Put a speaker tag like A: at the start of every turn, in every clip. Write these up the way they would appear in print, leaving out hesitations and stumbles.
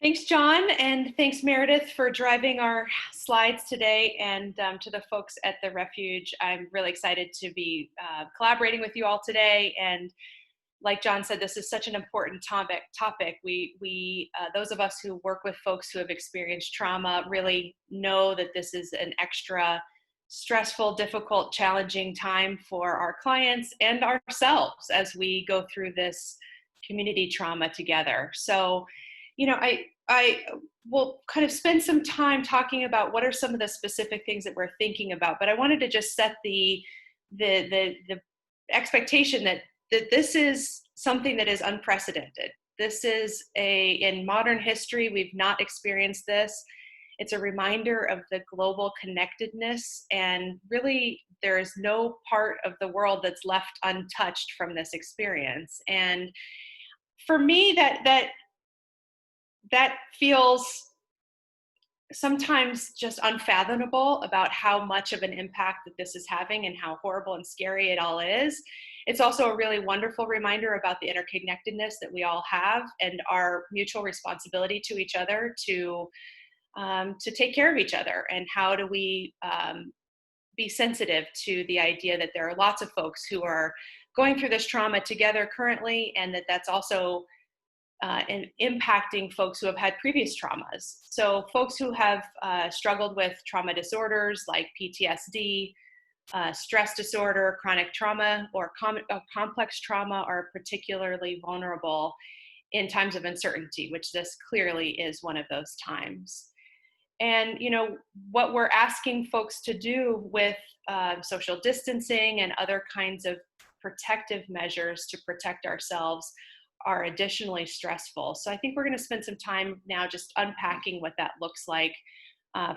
A: Thanks, John, and thanks, Meredith, for driving our slides today, and to the folks at the Refuge. I'm really excited to be collaborating with you all today, and like John said, this is such an important topic. Those of us who work with folks who have experienced trauma really know that this is an extra stressful, difficult, challenging time for our clients and ourselves as we go through this community trauma together. So, I will kind of spend some time talking about what are some of the specific things that we're thinking about, but I wanted to just set the expectation that this is something that is unprecedented. This is in modern history, we've not experienced this. It's a reminder of the global connectedness, and really there is no part of the world that's left untouched from this experience. And for me, that feels sometimes just unfathomable about how much of an impact that this is having and how horrible and scary it all is. It's also a really wonderful reminder about the interconnectedness that we all have and our mutual responsibility to each other to take care of each other, and how do we be sensitive to the idea that there are lots of folks who are going through this trauma together currently, and that's also and impacting folks who have had previous traumas. So folks who have struggled with trauma disorders like PTSD, stress disorder, chronic trauma, or complex trauma are particularly vulnerable in times of uncertainty, which this clearly is one of those times. And what we're asking folks to do with social distancing and other kinds of protective measures to protect ourselves are additionally stressful. So I think we're going to spend some time now just unpacking what that looks like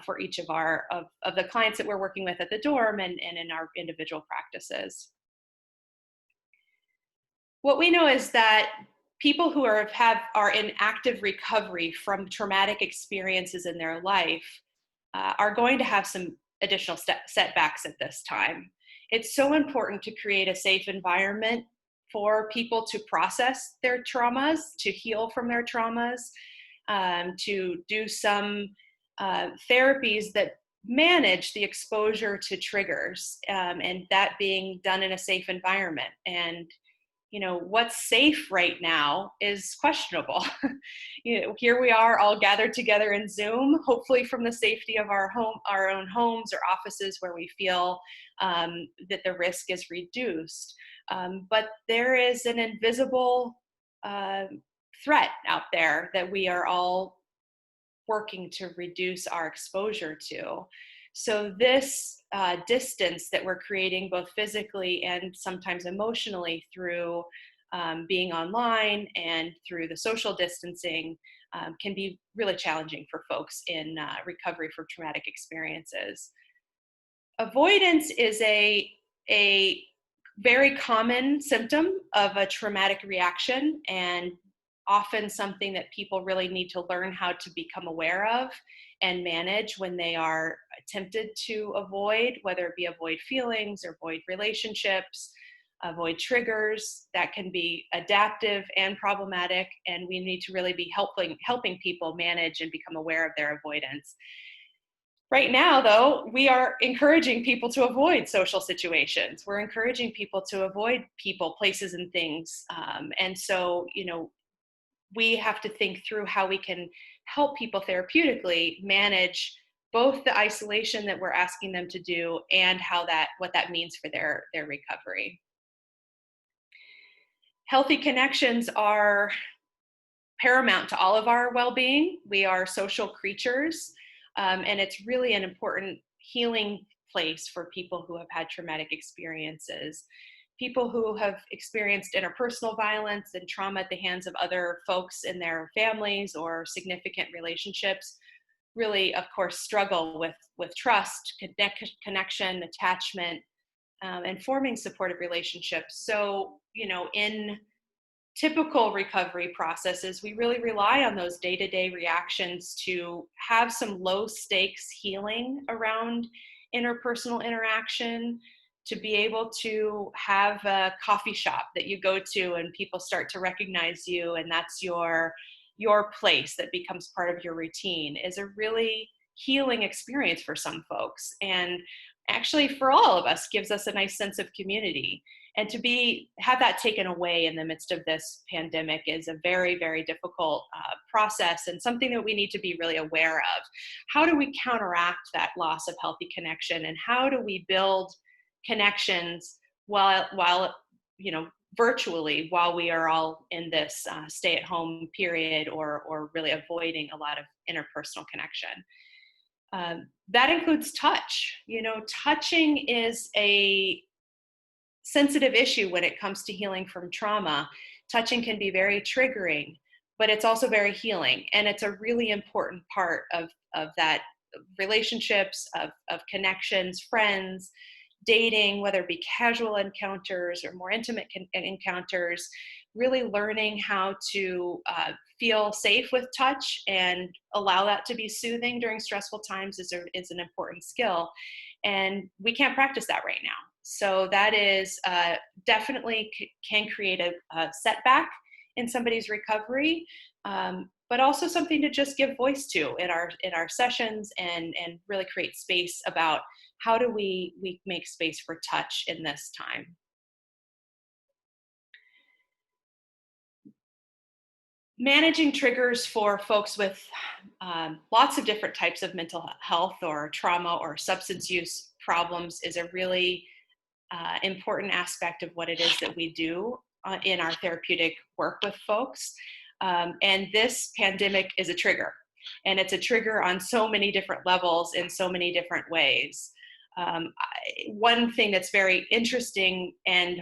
A: for each of the clients that we're working with at the dorm and in our individual practices. What we know is that people who are in active recovery from traumatic experiences in their life are going to have some additional setbacks at this time. It's so important to create a safe environment for people to process their traumas, to heal from their traumas, to do some therapies that manage the exposure to triggers, and that being done in a safe environment. And what's safe right now is questionable. Here we are all gathered together in Zoom, hopefully from the safety of our own homes or offices where we feel that the risk is reduced. But there is an invisible threat out there that we are all working to reduce our exposure to. So this distance that we're creating both physically and sometimes emotionally through being online and through the social distancing can be really challenging for folks in recovery from traumatic experiences. Avoidance is a very common symptom of a traumatic reaction, and often something that people really need to learn how to become aware of and manage when they are tempted to avoid, whether it be avoid feelings or avoid relationships, avoid triggers. That can be adaptive and problematic, and we need to really be helping people manage and become aware of their avoidance. Right now, though, we are encouraging people to avoid social situations. We're encouraging people to avoid people, places, and things. And so, we have to think through how we can help people therapeutically manage both the isolation that we're asking them to do and what that means for their recovery. Healthy connections are paramount to all of our well-being. We are social creatures. And it's really an important healing place for people who have had traumatic experiences. People who have experienced interpersonal violence and trauma at the hands of other folks in their families or significant relationships really, of course, struggle with trust, connection, attachment, and forming supportive relationships. So, in typical recovery processes, we really rely on those day-to-day reactions to have some low-stakes healing around interpersonal interaction, to be able to have a coffee shop that you go to and people start to recognize you, and that's your your place that becomes part of your routine is a really healing experience for some folks, and actually for all of us gives us a nice sense of community. And to have that taken away in the midst of this pandemic is a very, very difficult process, and something that we need to be really aware of. How do we counteract that loss of healthy connection, and how do we build connections while virtually, while we are all in this stay-at-home period, or really avoiding a lot of interpersonal connection? That includes touch. Touching is a sensitive issue when it comes to healing from trauma. Touching can be very triggering, but it's also very healing. And it's a really important part of that relationships, of connections, friends, dating, whether it be casual encounters or more intimate encounters. Really learning how to feel safe with touch and allow that to be soothing during stressful times is an important skill. And we can't practice that right now. So that is definitely can create a setback in somebody's recovery, but also something to just give voice to in our sessions, and really create space about how do we make space for touch in this time. Managing triggers for folks with lots of different types of mental health or trauma or substance use problems is a really important aspect of what it is that we do in our therapeutic work with folks. And this pandemic is a trigger, and it's a trigger on so many different levels in so many different ways. One thing that's very interesting and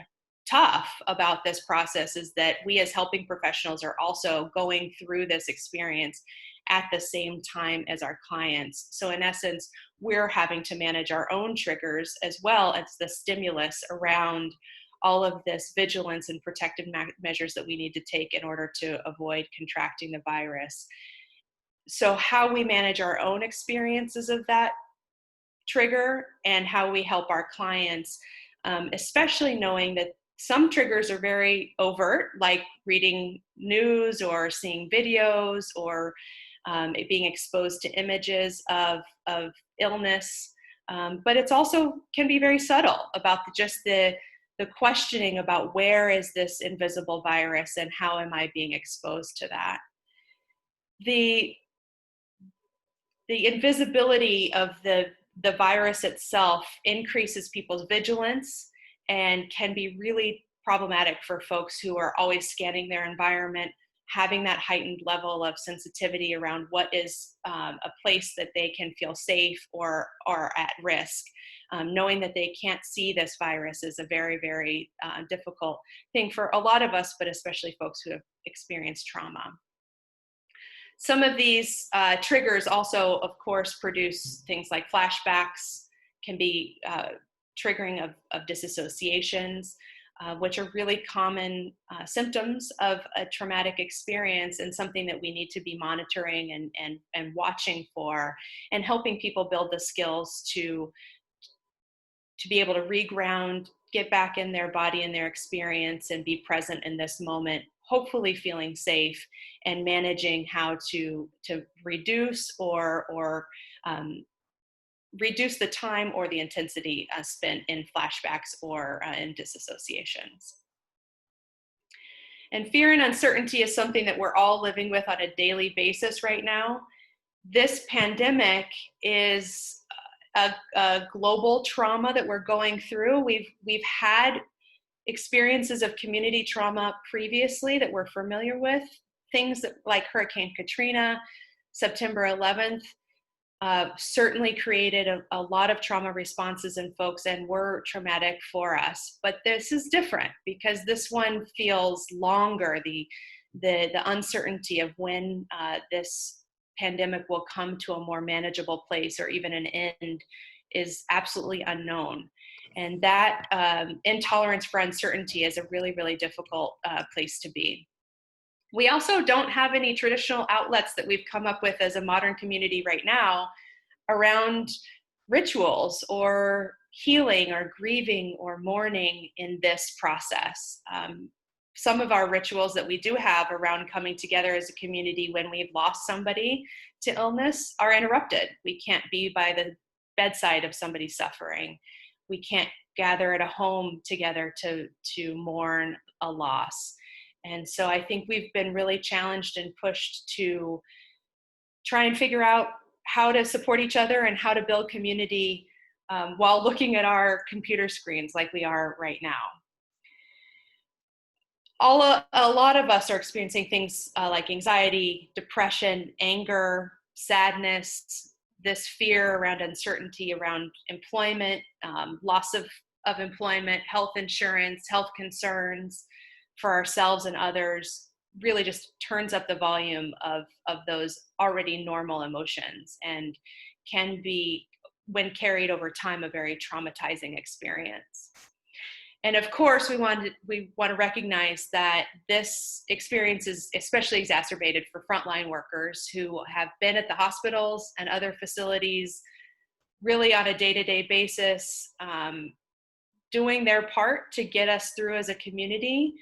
A: tough about this process is that we as helping professionals are also going through this experience at the same time as our clients. So in essence, we're having to manage our own triggers as well as the stimulus around all of this vigilance and protective measures that we need to take in order to avoid contracting the virus. So how we manage our own experiences of that trigger and how we help our clients, especially knowing that some triggers are very overt, like reading news or seeing videos, or being exposed to images of illness. But it's also can be very subtle about just the questioning about where is this invisible virus and how am I being exposed to that. The invisibility of the virus itself increases people's vigilance and can be really problematic for folks who are always scanning their environment, having that heightened level of sensitivity around what is a place that they can feel safe or are at risk. Knowing that they can't see this virus is a very, very difficult thing for a lot of us, but especially folks who have experienced trauma. Some of these triggers also, of course, produce things like flashbacks, can be triggering of disassociations, which are really common symptoms of a traumatic experience, and something that we need to be monitoring and watching for, and helping people build the skills to be able to reground, get back in their body and their experience, and be present in this moment, hopefully feeling safe, and managing how to reduce or reduce the time or the intensity spent in flashbacks or in disassociations. And fear and uncertainty is something that we're all living with on a daily basis right now. This pandemic is a global trauma that we're going through. We've had experiences of community trauma previously that we're familiar with, things that, like Hurricane Katrina, September 11th, certainly created a lot of trauma responses in folks and were traumatic for us. But this is different because this one feels longer. The uncertainty of when this pandemic will come to a more manageable place or even an end is absolutely unknown. And that intolerance for uncertainty is a really, really difficult place to be. We also don't have any traditional outlets that we've come up with as a modern community right now around rituals or healing or grieving or mourning in this process. some of our rituals that we do have around coming together as a community when we've lost somebody to illness are interrupted. We can't be by the bedside of somebody suffering. We can't gather at a home together to mourn a loss. And so I think we've been really challenged and pushed to try and figure out how to support each other and how to build community while looking at our computer screens like we are right now. A lot of us are experiencing things like anxiety, depression, anger, sadness, this fear around uncertainty around employment, loss of employment, health insurance, health concerns for ourselves and others really just turns up the volume of those already normal emotions and can be, when carried over time, a very traumatizing experience. And of course, we want to recognize that this experience is especially exacerbated for frontline workers who have been at the hospitals and other facilities really on a day-to-day basis, doing their part to get us through as a community.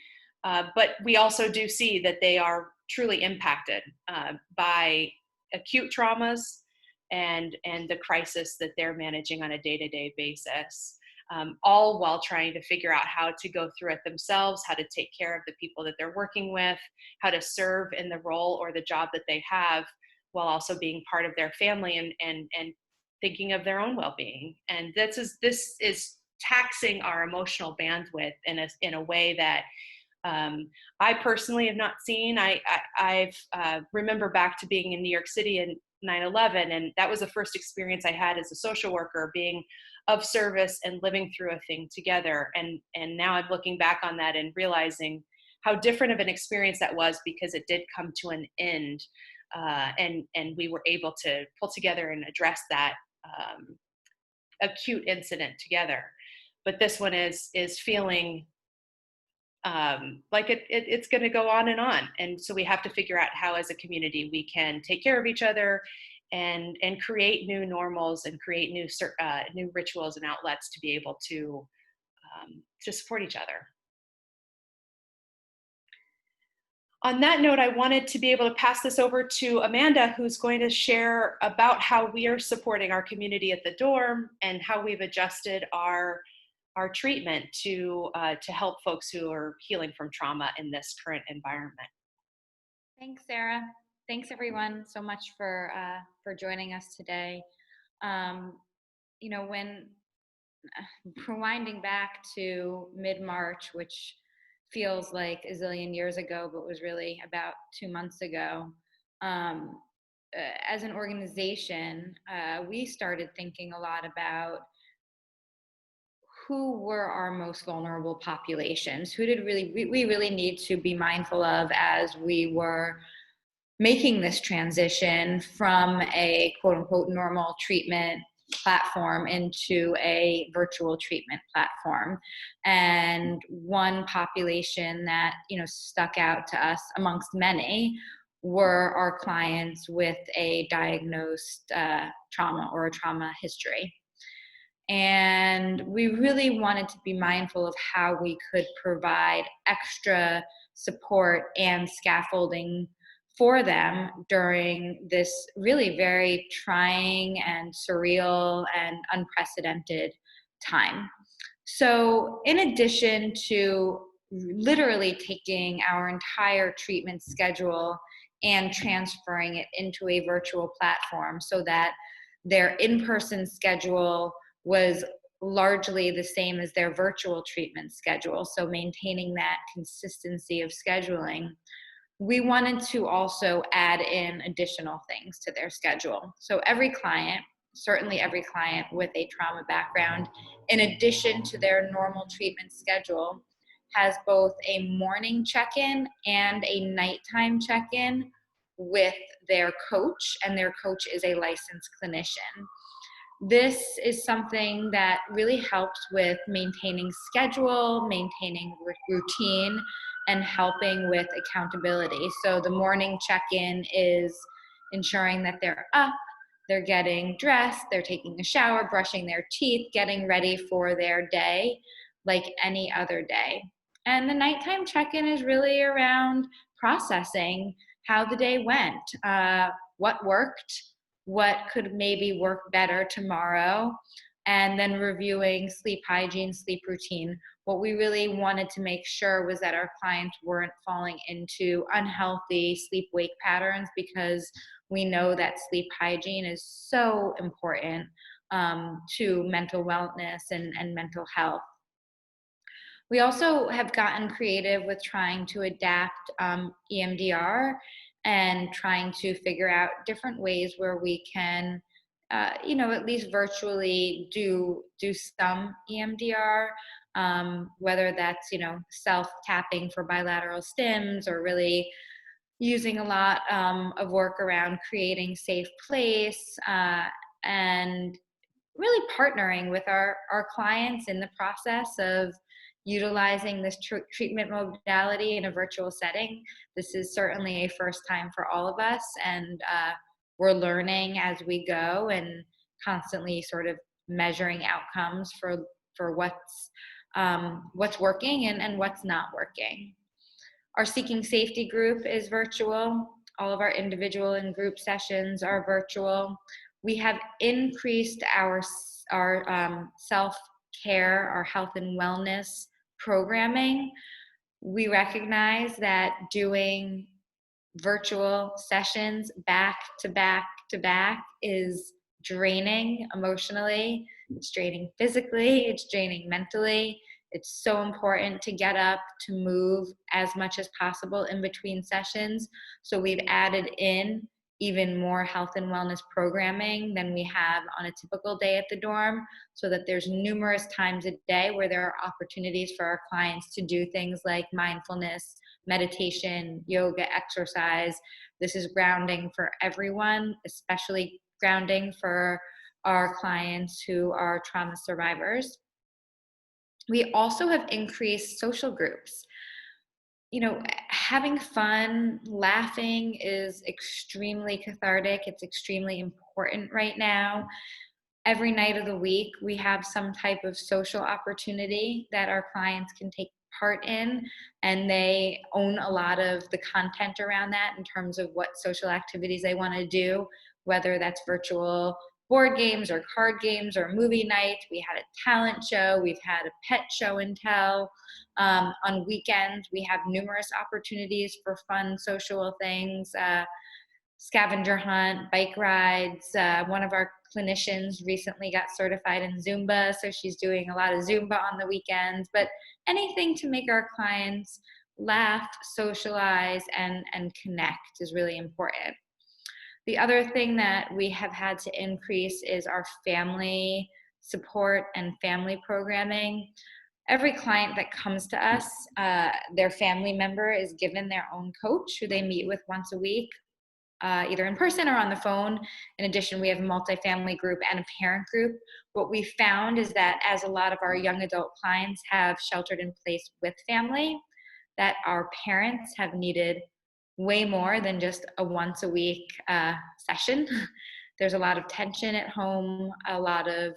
A: But we also do see that they are truly impacted by acute traumas and the crisis that they're managing on a day-to-day basis. All while trying to figure out how to go through it themselves, how to take care of the people that they're working with, how to serve in the role or the job that they have, while also being part of their family and thinking of their own well-being. And this is taxing our emotional bandwidth in a way that I personally have not seen. I've remember back to being in New York City in 9/11, and that was the first experience I had as a social worker, being of service and living through a thing together. And now I'm looking back on that and realizing how different of an experience that was, because it did come to an end, and we were able to pull together and address that acute incident together. But this one is feeling like it's going to go on. And so we have to figure out how as a community we can take care of each other and create new normals and create new rituals and outlets to be able to support each other. On that note, I wanted to be able to pass this over to Amanda, who's going to share about how we are supporting our community at the dorm and how we've adjusted our treatment to help folks who are healing from trauma in this current environment.
B: Thanks, Sarah. Thanks everyone so much for joining us today. You know, when rewinding back to mid-March, which feels like a zillion years ago, but was really about 2 months ago, as an organization, we started thinking a lot about who were our most vulnerable populations, who did we really need to be mindful of as we were making this transition from a quote unquote normal treatment platform into a virtual treatment platform. And one population that, you know, stuck out to us amongst many were our clients with a diagnosed trauma or a trauma history. And we really wanted to be mindful of how we could provide extra support and scaffolding for them during this really very trying and surreal and unprecedented time. So in addition to literally taking our entire treatment schedule and transferring it into a virtual platform so that their in-person schedule was largely the same as their virtual treatment schedule, so maintaining that consistency of scheduling, we wanted to also add in additional things to their schedule. So every client, certainly every client with a trauma background, in addition to their normal treatment schedule, has both a morning check-in and a nighttime check-in with their coach, and their coach is a licensed clinician. This is something that really helps with maintaining schedule, maintaining routine, and helping with accountability. So the morning check-in is ensuring that they're up, they're getting dressed, they're taking a shower, brushing their teeth, getting ready for their day like any other day. And the nighttime check-in is really around processing how the day went, what worked, what could maybe work better tomorrow, and then reviewing sleep hygiene, sleep routine. What we really wanted to make sure was that our clients weren't falling into unhealthy sleep-wake patterns, because we know that sleep hygiene is so important to mental wellness and mental health. We also have gotten creative with trying to adapt EMDR and trying to figure out different ways where we can, at least virtually do some EMDR, whether that's, self tapping for bilateral stims, or really using a lot of work around creating safe place, and really partnering with our clients in the process of utilizing this treatment modality in a virtual setting. This is certainly a first time for all of us, and we're learning as we go and constantly sort of measuring outcomes for what's working and what's not working. Our Seeking Safety group is virtual. All of our individual and group sessions are virtual. We have increased our self-care, our health and wellness programming. We recognize that doing virtual sessions back to back to back is draining emotionally, it's draining physically, it's draining mentally. It's so important to get up, to move as much as possible in between sessions. So we've added in even more health and wellness programming than we have on a typical day at the dorm, so that there's numerous times a day where there are opportunities for our clients to do things like mindfulness, meditation, yoga, exercise. This is grounding for everyone, especially grounding for our clients who are trauma survivors. We also have increased social groups. Having fun, laughing is extremely cathartic. It's extremely important right now. Every night of the week, we have some type of social opportunity that our clients can take part in, and they own a lot of the content around that in terms of what social activities they want to do, whether that's virtual board games or card games or movie night. We had a talent show. We've had a pet show and tell. On weekends, we have numerous opportunities for fun social things, scavenger hunt, bike rides. One of our clinicians recently got certified in Zumba, so she's doing a lot of Zumba on the weekends. But anything to make our clients laugh, socialize, and connect is really important. The other thing that we have had to increase is our family support and family programming. Every client that comes to us, their family member is given their own coach who they meet with once a week, either in person or on the phone. In addition, we have a multifamily group and a parent group. What we found is that as a lot of our young adult clients have sheltered in place with family, that our parents have needed way more than just a once a week session. There's a lot of tension at home, a lot of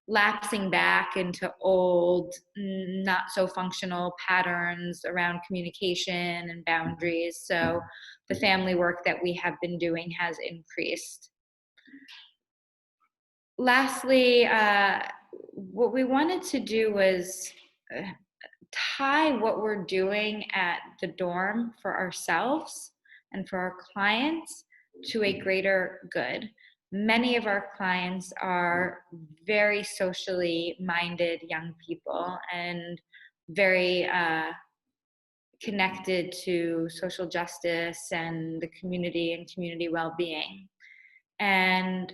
B: lapsing back into old, not so functional patterns around communication and boundaries. So the family work that we have been doing has increased. Lastly, what we wanted to do was tie what we're doing at the dorm for ourselves and for our clients to a greater good. Many of our clients are very socially minded young people and very connected to social justice and the community and community well-being. And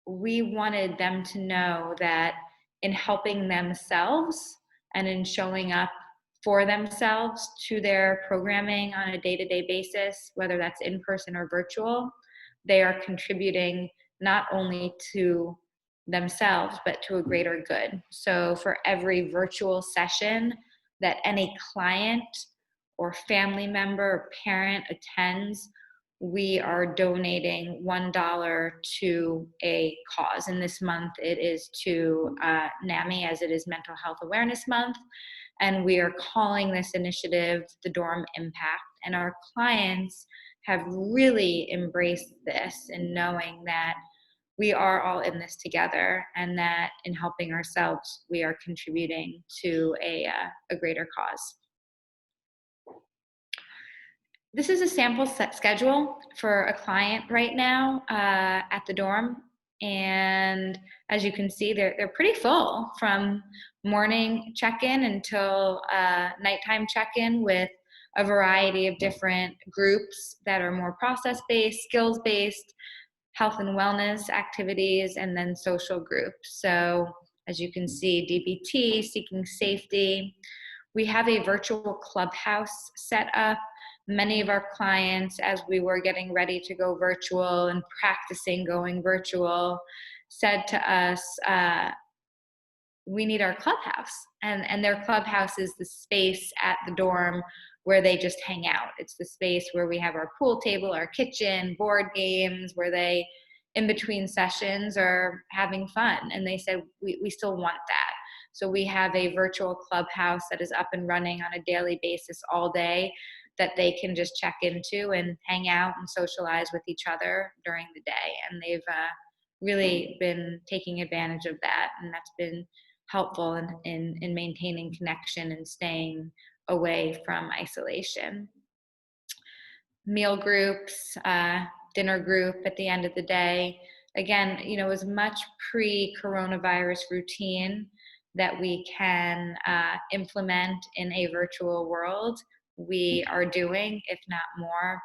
B: we wanted them to know that in helping themselves and in showing up for themselves to their programming on a day-to-day basis, whether that's in person or virtual, they are contributing not only to themselves, but to a greater good. So for every virtual session that any client or family member or parent attends, we are donating $1 to a cause. And this month it is to NAMI, as it is Mental Health Awareness Month. And we are calling this initiative the Dorm Impact. And our clients have really embraced this in knowing that we are all in this together, and that in helping ourselves, we are contributing to a greater cause. This is a sample set schedule for a client right now at the dorm. And as you can see, they're pretty full from morning check-in until nighttime check-in, with a variety of different groups that are more process-based, skills-based, health and wellness activities, and then social groups. So as you can see, DBT, seeking safety. We have a virtual clubhouse set up. Many of our clients, as we were getting ready to go virtual and practicing going virtual, said to us, we need our clubhouse. And their clubhouse is the space at the dorm where they just hang out. It's the space where we have our pool table, our kitchen, board games, where they, in between sessions, are having fun. And they said, we still want that. So we have a virtual clubhouse that is up and running on a daily basis all day, that they can just check into and hang out and socialize with each other during the day. And they've really been taking advantage of that. And that's been helpful in maintaining connection and staying away from isolation. Meal groups, dinner group at the end of the day. Again, as much pre-coronavirus routine that we can implement in a virtual world, we are doing, if not more.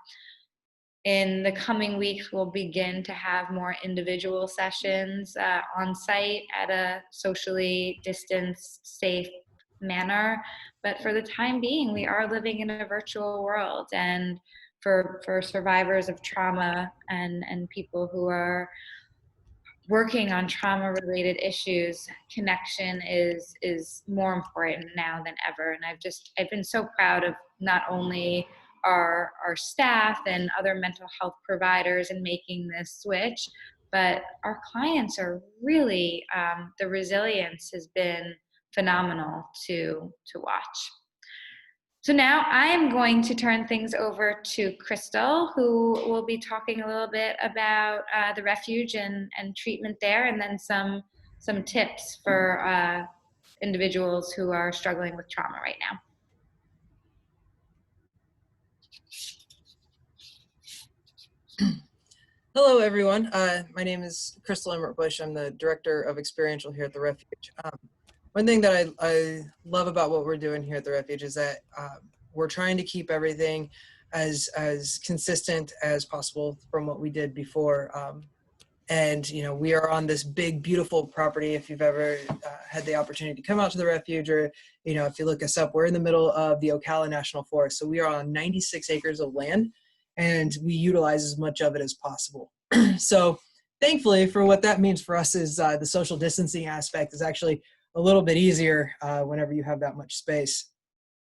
B: In the coming weeks, we'll begin to have more individual sessions on site at a socially distanced, safe manner. But for the time being, we are living in a virtual world. And for survivors of trauma and people who are working on trauma-related issues, connection is more important now than ever. And I've been so proud of not only our staff and other mental health providers in making this switch, but our clients are really, the resilience has been phenomenal to watch. So now I am going to turn things over to Crystal, who will be talking a little bit about the Refuge and treatment there, and then some tips for individuals who are struggling with trauma right now.
C: Hello, everyone. My name is Crystal Emmert-Bush. I'm the Director of Experiential here at the Refuge. One thing that I love about what we're doing here at the Refuge is that we're trying to keep everything as consistent as possible from what we did before. And we are on this big, beautiful property. If you've ever had the opportunity to come out to the Refuge, or if you look us up, we're in the middle of the Ocala National Forest. So we are on 96 acres of land, and we utilize as much of it as possible. So thankfully, for what that means for us is the social distancing aspect is actually a little bit easier whenever you have that much space.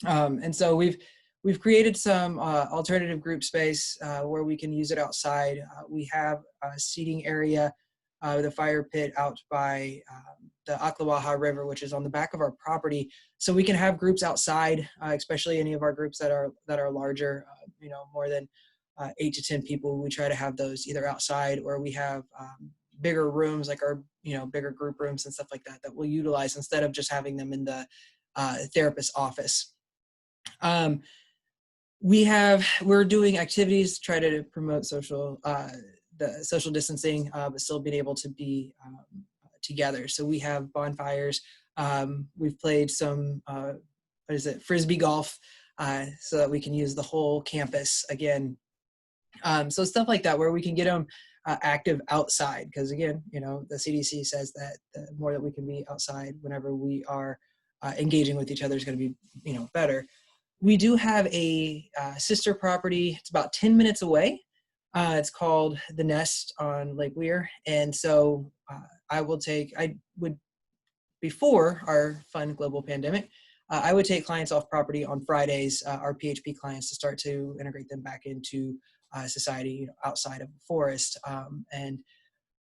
C: And so we've created some alternative group space where we can use it outside. We have a seating area with a fire pit out by the Ocklawaha River, which is on the back of our property. So we can have groups outside, especially any of our groups that are larger, more than 8 to 10 people. We try to have those either outside, or we have bigger rooms, like our bigger group rooms and stuff like that we'll utilize instead of just having them in the therapist's office. We're doing activities to try to promote the social distancing, but still being able to be together. So we have bonfires. We've played some frisbee golf, so that we can use the whole campus again. So stuff like that, where we can get them active outside, because again, the CDC says that the more that we can be outside whenever we are engaging with each other is going to be better. We do have a sister property. It's about 10 minutes away. It's called The Nest on Lake Weir. And so before our fun global pandemic, I would take clients off property on Fridays, our PHP clients, to start to integrate them back into society outside of the forest. And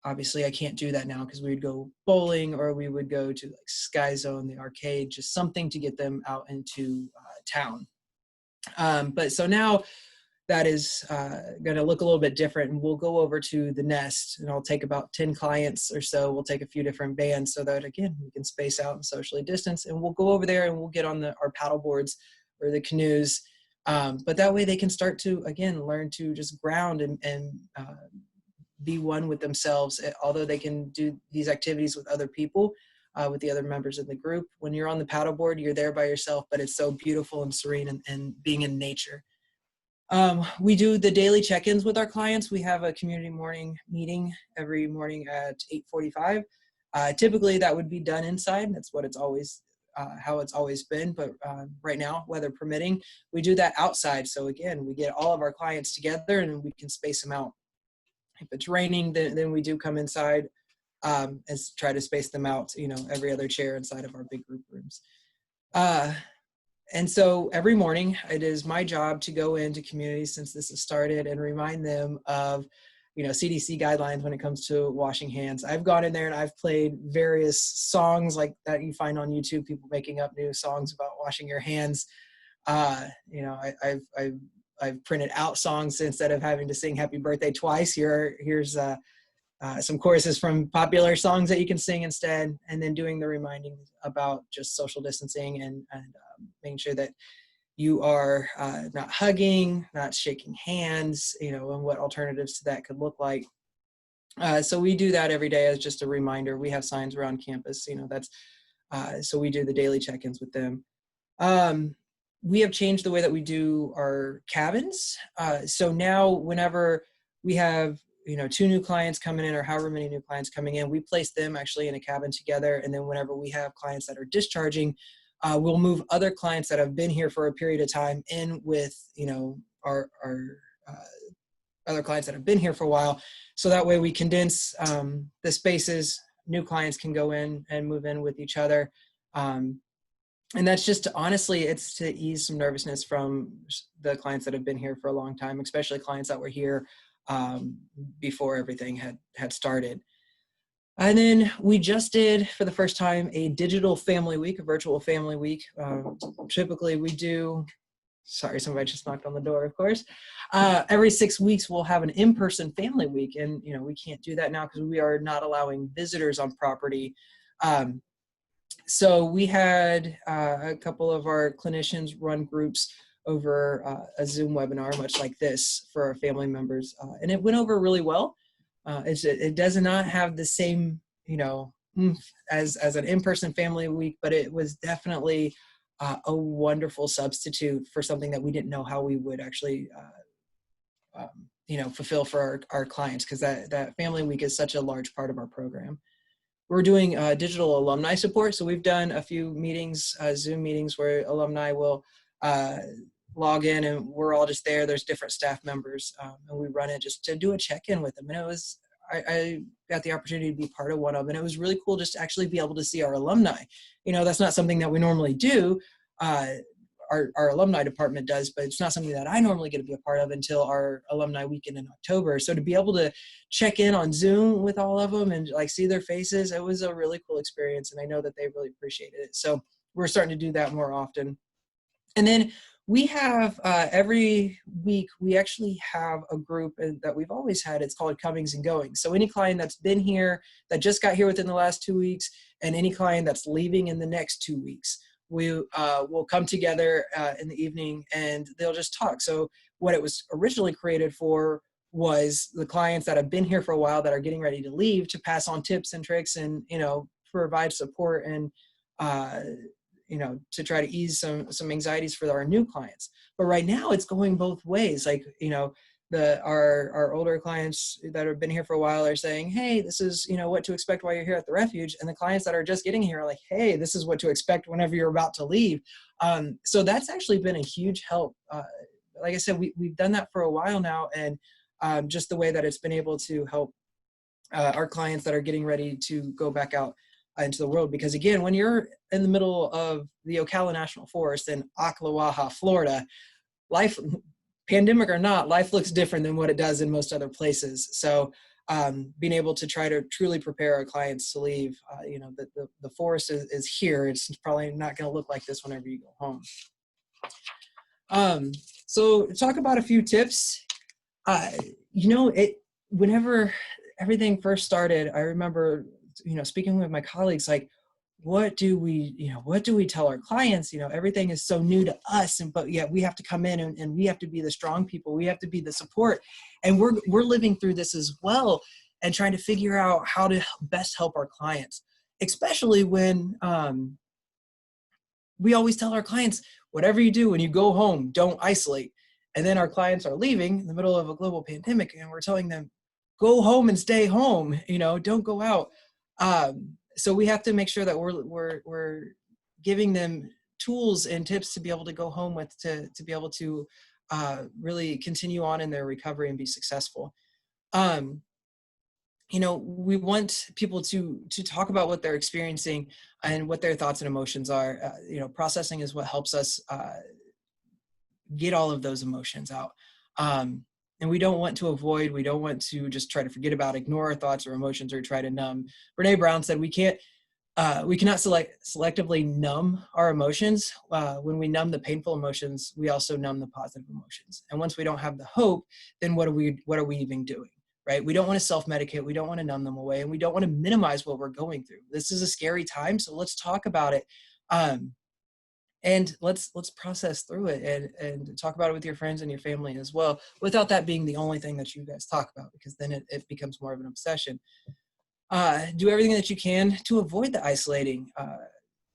C: obviously I can't do that now because we would go bowling or we would go to like Sky Zone, the arcade, just something to get them out into town. But so now that is going to look a little bit different, and we'll go over to the Nest, and I'll take about 10 clients or so. We'll take a few different bands so that, again, we can space out and socially distance, and we'll go over there and we'll get on our paddle boards or the canoes. But that way they can start to, again, learn to just ground and be one with themselves. Although they can do these activities with other people, with the other members of the group. When you're on the paddleboard, you're there by yourself, but it's so beautiful and serene and being in nature. We do the daily check-ins with our clients. We have a community morning meeting every morning at 8:45. Typically that would be done inside. That's what it's always, how it's always been. But right now, weather permitting, we do that outside. So again, we get all of our clients together and we can space them out. If it's raining, then we do come inside and try to space them out, every other chair inside of our big group rooms. And so every morning it is my job to go into communities since this has started and remind them of, CDC guidelines when it comes to washing hands. I've gone in there and I've played various songs like that you find on YouTube, people making up new songs about washing your hands. I've printed out songs instead of having to sing happy birthday twice. Here's some choruses from popular songs that you can sing instead, and then doing the reminding about just social distancing and making sure that you are not hugging, not shaking hands, and what alternatives to that could look like. So we do that every day as just a reminder. We have signs around campus, so we do the daily check-ins with them. We have changed the way that we do our cabins. So now whenever we have 2 new clients coming in or however many new clients coming in, we place them actually in a cabin together. And then whenever we have clients that are discharging, we'll move other clients that have been here for a period of time in with, our other clients that have been here for a while. So that way we condense the spaces, new clients can go in and move in with each other. And that's just honestly, it's to ease some nervousness from the clients that have been here for a long time, especially clients that were here before everything had started. And then we just did, for the first time, a digital family week, a virtual family week. Typically we do, sorry, somebody just knocked on the door, of course. Every 6 weeks we'll have an in-person family week. And, we can't do that now because we are not allowing visitors on property. So we had a couple of our clinicians run groups over a Zoom webinar, much like this, for our family members. And it went over really well. It does not have the same, as an in-person family week, but it was definitely a wonderful substitute for something that we didn't know how we would actually, fulfill for our clients, because that family week is such a large part of our program. We're doing digital alumni support. So we've done a few meetings, Zoom meetings, where alumni will log in and we're all just there. There's different staff members and we run it just to do a check-in with them. And it was, I got the opportunity to be part of one of them. And it was really cool just to actually be able to see our alumni. That's not something that we normally do. Our alumni department does, but it's not something that I normally get to be a part of until our alumni weekend in October. So to be able to check in on Zoom with all of them and see their faces, it was a really cool experience. And I know that they really appreciated it. So we're starting to do that more often. And then we have every week, we actually have a group that we've always had. It's called Comings and Goings. So any client that's been here, that just got here within the last 2 weeks, and any client that's leaving in the next 2 weeks, we will come together in the evening and they'll just talk. So what it was originally created for was the clients that have been here for a while that are getting ready to leave, to pass on tips and tricks and, provide support and, to try to ease some anxieties for our new clients. But right now it's going both ways. Our older clients that have been here for a while are saying, hey, this is, what to expect while you're here at the Refuge. And the clients that are just getting here are like, hey, this is what to expect whenever you're about to leave. So that's actually been a huge help. Like I said, we've done that for a while now. And just the way that it's been able to help our clients that are getting ready to go back out into the world. Because again, when you're in the middle of the Ocala National Forest in Ocklawaha, Florida, life, pandemic or not, life looks different than what it does in most other places. So being able to try to truly prepare our clients to leave. The forest is here. It's probably not going to look like this whenever you go home. So talk about a few tips. Whenever everything first started, I remember, speaking with my colleagues, like, what do we tell our clients? Everything is so new to us, but yet we have to come in and we have to be the strong people. We have to be the support. And we're living through this as well and trying to figure out how to best help our clients, especially when we always tell our clients, whatever you do when you go home, don't isolate. And then our clients are leaving in the middle of a global pandemic and we're telling them, go home and stay home, don't go out. So we have to make sure that we're giving them tools and tips to be able to go home with, to be able to really continue on in their recovery and be successful. We want people to talk about what they're experiencing and what their thoughts and emotions are. Processing is what helps us get all of those emotions out. And we don't want to just try to forget about, ignore our thoughts or emotions or try to numb. Brene Brown said we cannot selectively numb our emotions. When we numb the painful emotions, we also numb the positive emotions. And once we don't have the hope, then what are we even doing, right? We don't want to self-medicate. We don't want to numb them away. And we don't want to minimize what we're going through. This is a scary time, so let's talk about it. And let's process through it and talk about it with your friends and your family as well, without that being the only thing that you guys talk about, because then it becomes more of an obsession. Do everything that you can to avoid the isolating.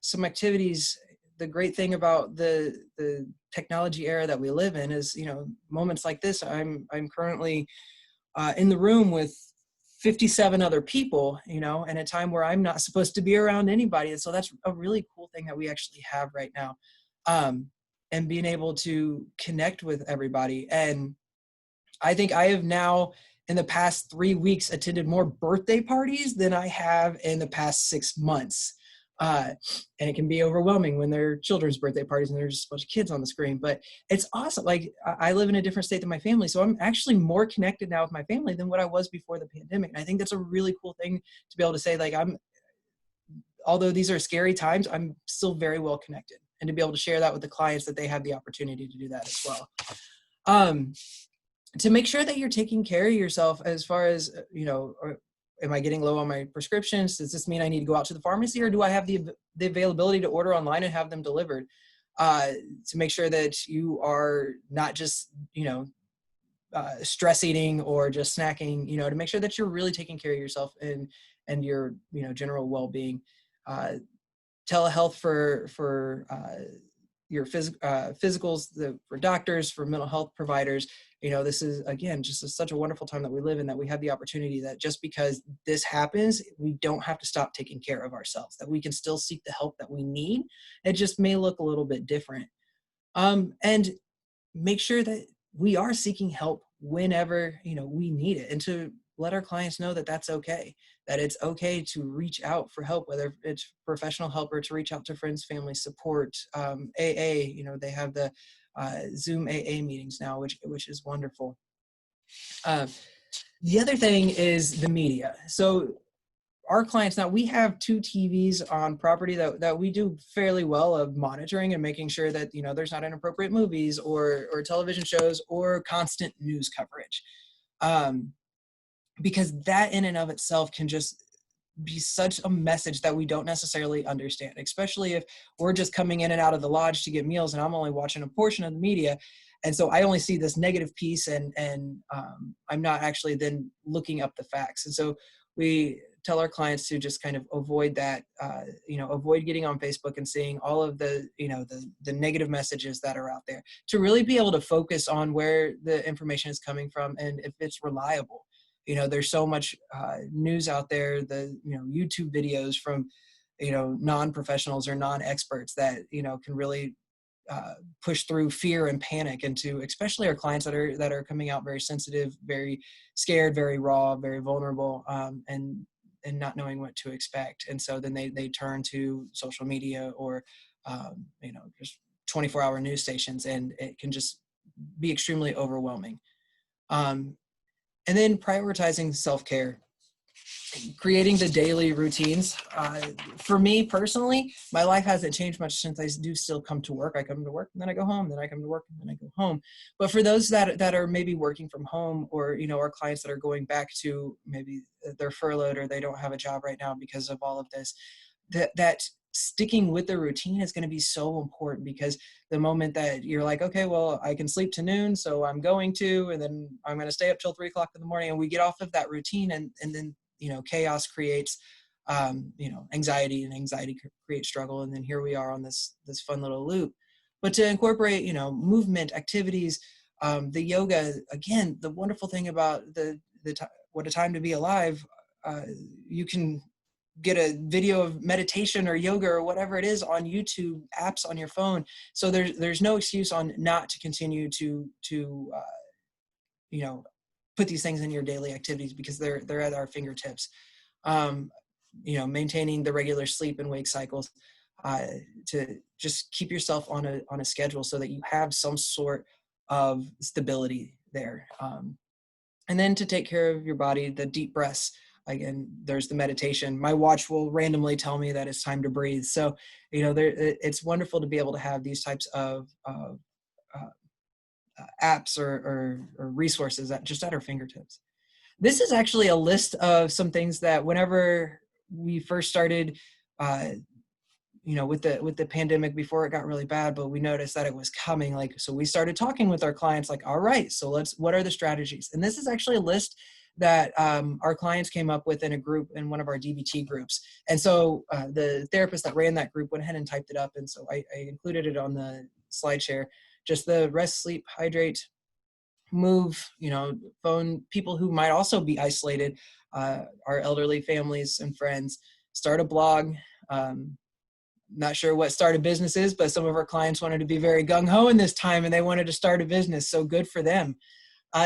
C: Some activities, the great thing about the technology era that we live in is, moments like this, I'm currently in the room with 57 other people, in a time where I'm not supposed to be around anybody. And so that's a really cool thing that we actually have right now. And being able to connect with everybody. And I think I have now, in the past 3 weeks, attended more birthday parties than I have in the past 6 months. And it can be overwhelming when they're children's birthday parties and there's just a bunch of kids on the screen, but it's awesome. Like, I live in a different state than my family, so I'm actually more connected now with my family than what I was before the pandemic. And I think that's a really cool thing to be able to say, like, although these are scary times, I'm still very well connected, and to be able to share that with the clients, that they have the opportunity to do that as well. To make sure that you're taking care of yourself, as far as, am I getting low on my prescriptions? Does this mean I need to go out to the pharmacy, or do I have the availability to order online and have them delivered? To make sure that you are not just, stress eating or just snacking, to make sure that you're really taking care of yourself and your, general well-being. Telehealth for your physicals, for doctors, for mental health providers. This is, again, just such a wonderful time that we live in, that we have the opportunity that just because this happens, we don't have to stop taking care of ourselves, that we can still seek the help that we need. It just may look a little bit different. And make sure that we are seeking help whenever, we need it, and to let our clients know that that's okay, that it's okay to reach out for help, whether it's professional help or to reach out to friends, family, support. AA, they have the Zoom AA meetings now, which is wonderful. The other thing is the media. So our clients now, we have 2 TVs on property that we do fairly well of monitoring and making sure that, there's not inappropriate movies or television shows or constant news coverage. Because that in and of itself can just be such a message that we don't necessarily understand, especially if we're just coming in and out of the lodge to get meals and I'm only watching a portion of the media. And so I only see this negative piece and I'm not actually then looking up the facts. And so we tell our clients to just kind of avoid that, avoid getting on Facebook and seeing all of the, the negative messages that are out there, to really be able to focus on where the information is coming from and if it's reliable. There's so much news out there, the, YouTube videos from, non-professionals or non-experts that, can really push through fear and panic into, especially our clients that are coming out very sensitive, very scared, very raw, very vulnerable, and not knowing what to expect. And so then they turn to social media or, just 24-hour news stations, and it can just be extremely overwhelming. And then prioritizing self-care, creating the daily routines. For me personally, my life hasn't changed much since I do still come to work. I come to work and then I go home, then I come to work and then I go home. But for those that are maybe working from home, or, you know, our clients that are going back to maybe they're furloughed or they don't have a job right now because of all of this, that sticking with the routine is going to be so important, because the moment that you're like, okay, well, I can sleep to noon, so I'm going to, and then I'm going to stay up till 3 o'clock in the morning, and we get off of that routine, and then, you know, chaos creates, you know, anxiety, and anxiety creates struggle. And then here we are on this fun little loop. But to incorporate, you know, movement activities, the yoga, again, the wonderful thing about what a time to be alive, you can get a video of meditation or yoga or whatever it is on YouTube apps on your phone. So there's no excuse on not to continue to you know, put these things in your daily activities, because they're at our fingertips. You know, maintaining the regular sleep and wake cycles, to just keep yourself on a schedule so that you have some sort of stability there. And then to take care of your body, the deep breaths. Again, there's the meditation. My watch will randomly tell me that it's time to breathe. So, you know, it's wonderful to be able to have these types of apps or resources that just at our fingertips. This is actually a list of some things that whenever we first started, you know, with the pandemic, before it got really bad, but we noticed that it was coming. Like, so we started talking with our clients, like, all right, so what are the strategies? And this is actually a list that our clients came up with in a group, in one of our DBT groups. And so the therapist that ran that group went ahead and typed it up. And so I included it on the slide share. Just the rest, sleep, hydrate, move, you know, phone, people who might also be isolated, our elderly families and friends, start a blog. Not sure what start a business is, but some of our clients wanted to be very gung-ho in this time and they wanted to start a business. So good for them.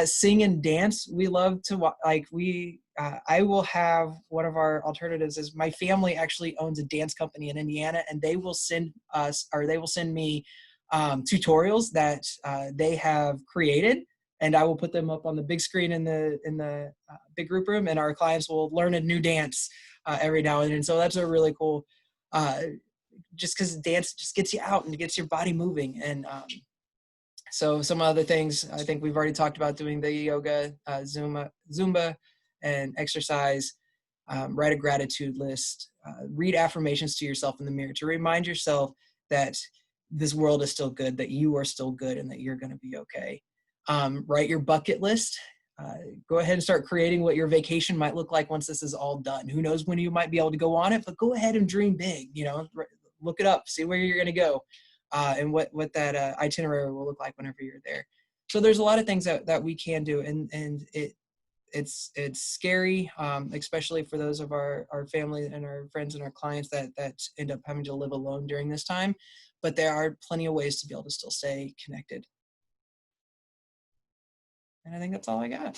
C: Sing and dance. We love to, I will have, one of our alternatives is my family actually owns a dance company in Indiana, and they will send me tutorials that they have created, and I will put them up on the big screen in the big group room, and our clients will learn a new dance every now and then. So that's a really cool, just because dance just gets you out and gets your body moving. And so some other things, I think we've already talked about, doing the yoga, Zumba, and exercise, write a gratitude list, read affirmations to yourself in the mirror to remind yourself that this world is still good, that you are still good, and that you're going to be okay. Write your bucket list. Go ahead and start creating what your vacation might look like once this is all done. Who knows when you might be able to go on it, but go ahead and dream big. You know, look it up, see where you're going to go, and what that itinerary will look like whenever you're there. So there's a lot of things that we can do, and it's scary, especially for those of our family and our friends and our clients that end up having to live alone during this time. But there are plenty of ways to be able to still stay connected. And I think that's all I got.